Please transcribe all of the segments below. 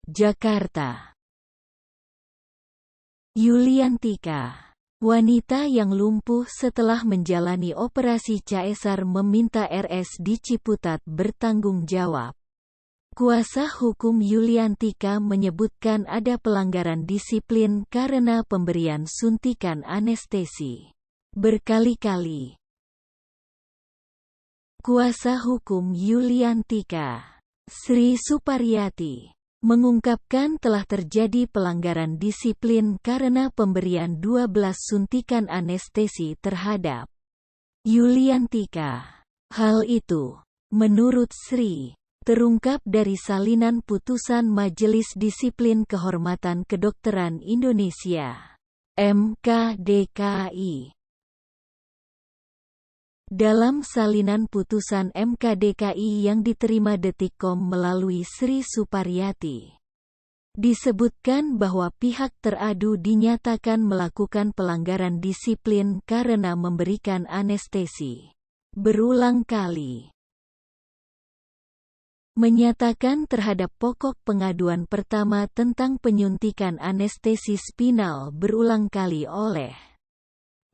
Jakarta. Yuliantika, wanita yang lumpuh setelah menjalani operasi caesar meminta RS di Ciputat bertanggung jawab. Kuasa hukum Yuliantika menyebutkan ada pelanggaran disiplin karena pemberian suntikan anestesi berkali-kali. Kuasa hukum Yuliantika, Sri Suparyati, mengungkapkan telah terjadi pelanggaran disiplin karena pemberian 12 suntikan anestesi terhadap Yuliantika. Hal itu, menurut Sri, terungkap dari salinan putusan Majelis Disiplin Kehormatan Kedokteran Indonesia (MKDKI). Dalam salinan putusan MKDKI yang diterima Detikcom melalui Sri Suparyati, disebutkan bahwa pihak teradu dinyatakan melakukan pelanggaran disiplin karena memberikan anestesi berulang kali. Menyatakan terhadap pokok pengaduan pertama tentang penyuntikan anestesi spinal berulang kali oleh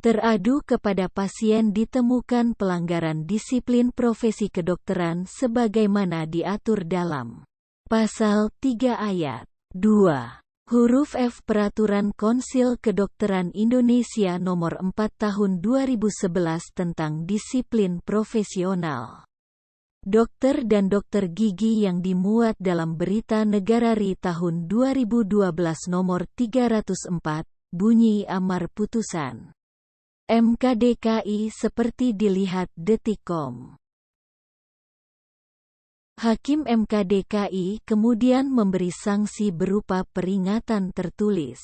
teradu kepada pasien ditemukan pelanggaran disiplin profesi kedokteran sebagaimana diatur dalam Pasal 3 Ayat 2 huruf F Peraturan Konsil Kedokteran Indonesia Nomor 4 Tahun 2011 tentang Disiplin Profesional Dokter dan Dokter Gigi yang dimuat dalam Berita Negara RI tahun 2012 Nomor 304, bunyi amar putusan MKDKI seperti dilihat Detikcom. Hakim MKDKI kemudian memberi sanksi berupa peringatan tertulis.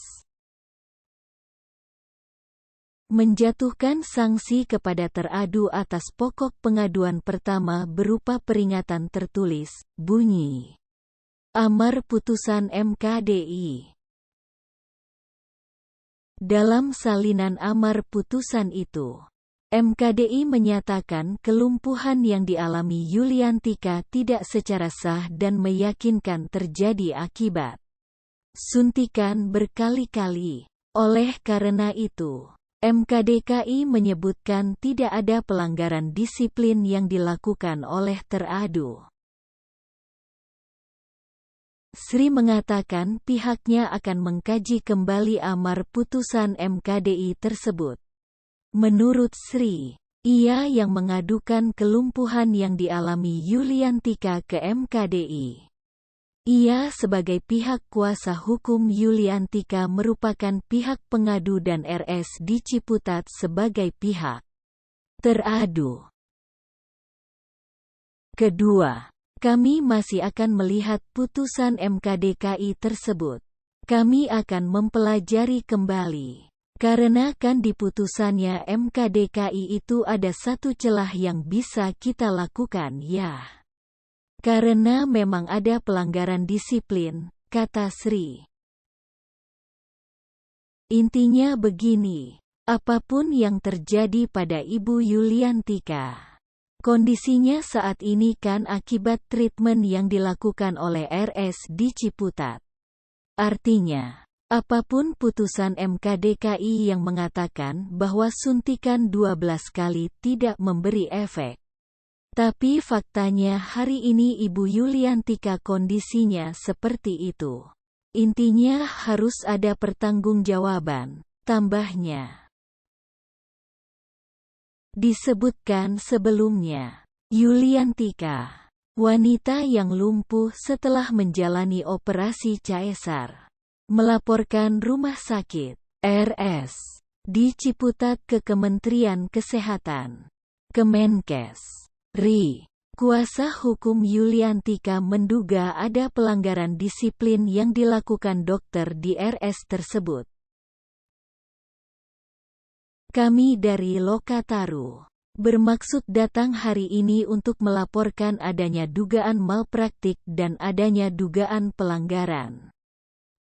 Menjatuhkan sanksi kepada teradu atas pokok pengaduan pertama berupa peringatan tertulis, bunyi amar putusan MKDI. Dalam salinan amar putusan itu, MKDI menyatakan kelumpuhan yang dialami Yuliantika tidak secara sah dan meyakinkan terjadi akibat suntikan berkali-kali. Oleh karena itu, MKDKI menyebutkan tidak ada pelanggaran disiplin yang dilakukan oleh teradu. Sri mengatakan pihaknya akan mengkaji kembali amar putusan MKDI tersebut. Menurut Sri, ia yang mengadukan kelumpuhan yang dialami Yuliantika ke MKDI. Ia sebagai pihak kuasa hukum Yuliantika merupakan pihak pengadu dan RS di Ciputat sebagai pihak teradu. Kedua, kami masih akan melihat putusan MKDKI tersebut. Kami akan mempelajari kembali. Karena kan di putusannya MKDKI itu ada satu celah yang bisa kita lakukan ya. Karena memang ada pelanggaran disiplin, kata Sri. Intinya begini, apapun yang terjadi pada Ibu Yuliantika, kondisinya saat ini kan akibat treatment yang dilakukan oleh RS di Ciputat. Artinya, apapun putusan MKDKI yang mengatakan bahwa suntikan 12 kali tidak memberi efek. Tapi faktanya hari ini Ibu Yuliantika kondisinya seperti itu. Intinya harus ada pertanggungjawaban, tambahnya. Disebutkan sebelumnya, Yuliantika, wanita yang lumpuh setelah menjalani operasi caesar, melaporkan rumah sakit RS di Ciputat ke Kementerian Kesehatan. Kemenkes RI. Kuasa hukum Yuliantika menduga ada pelanggaran disiplin yang dilakukan dokter di RS tersebut. Kami dari Lokataru bermaksud datang hari ini untuk melaporkan adanya dugaan malpraktik dan adanya dugaan pelanggaran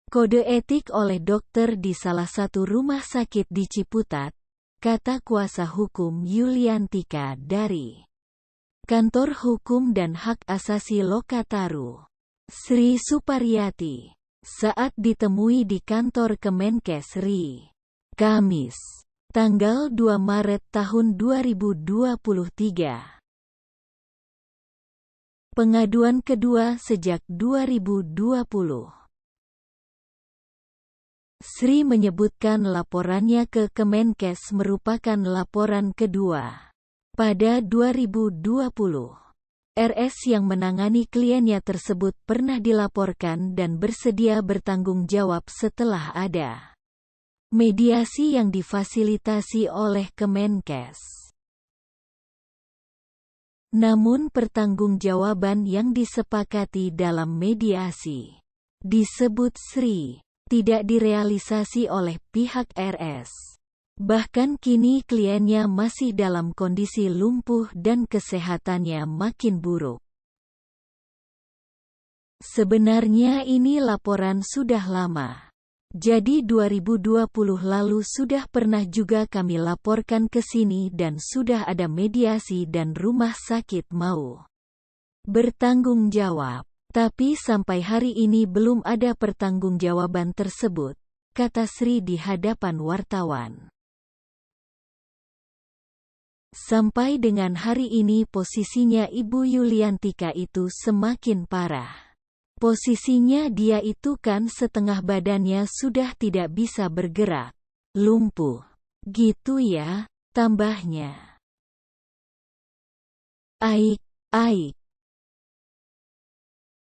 kode etik oleh dokter di salah satu rumah sakit di Ciputat, kata kuasa hukum Yuliantika dari Kantor Hukum dan Hak Asasi Lokataru, Sri Suparyati. saat ditemui di kantor Kemenkes RI. Kamis, tanggal 2 Maret tahun 2023. Pengaduan kedua sejak 2020. Sri menyebutkan laporannya ke Kemenkes merupakan laporan kedua. Pada 2020, RS yang menangani kliennya tersebut pernah dilaporkan dan bersedia bertanggung jawab setelah ada mediasi yang difasilitasi oleh Kemenkes. Namun pertanggungjawaban yang disepakati dalam mediasi, disebut Sri, tidak direalisasi oleh pihak RS. Bahkan kini kliennya masih dalam kondisi lumpuh dan kesehatannya makin buruk. Sebenarnya ini laporan sudah lama. Jadi 2020 lalu sudah pernah juga kami laporkan ke sini dan sudah ada mediasi dan rumah sakit mau bertanggung jawab. Tapi sampai hari ini belum ada pertanggungjawaban tersebut, kata Sri di hadapan wartawan. Sampai dengan hari ini posisinya Ibu Yuliantika itu semakin parah. Posisinya dia itu kan setengah badannya sudah tidak bisa bergerak. Lumpuh. Gitu ya, tambahnya. Aik.